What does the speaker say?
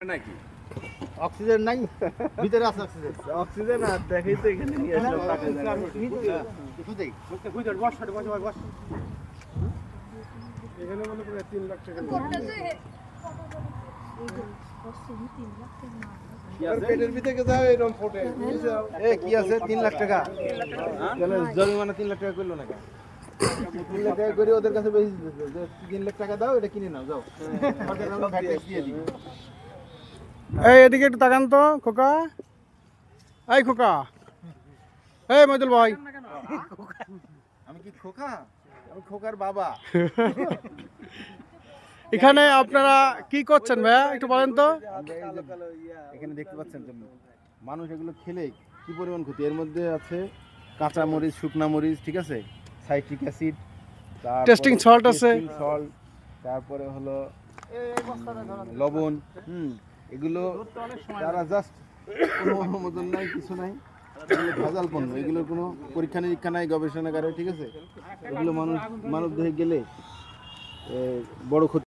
নাকি অক্সিজেন নাই ভিতরে আছে অক্সিজেন অক্সিজেন আর দেখাই তো এখানে নিয়ে আসলাম টাকা এখানে মনে করে 3 লাখ টাকা পেটের ভিতরে যাও এরকম ফোটে এ কি আছে 3 লাখ টাকা কেন জরিমানা 3 লাখ টাকা করলো না কেন 3 লাখ টাকা করে ওদের কাছে বেশি দিতেছে যে 3 লাখ টাকা দাও এটা কিনে নাও যাও সরকার আমরা ভ্যাট ট্যাক্স দিয়ে দিই এই এদিকে একটু তাকান তো খোকা এই খোকা এই মইদুল ভাই আমি কি খোকা আমি খোকার বাবা এখানে আপনারা কি করছেন ভাইয়া একটু বলেন তো আমরা এই যে এখানে দেখতে পাচ্ছেন যে মানুষ এগুলো খেলে কি পরিমাণ ক্ষতি এর মধ্যে আছে কাঁচা মরিচ শুকনা মরিচ ঠিক আছে সাইট্রিক অ্যাসিড টেস্টিং সল্ট আছে সল্ট তারপরে হলো লবণ এগুলো তারা জাস্ট কোনো অনুমোদন নাই কিছু নাই এগুলো ভেজাল পণ্য এগুলোর কোনো পরীক্ষা নিরীক্ষা নাই গবেষণাগারে ঠিক আছে এগুলো মানব দেহে গেলে বড় ক্ষতি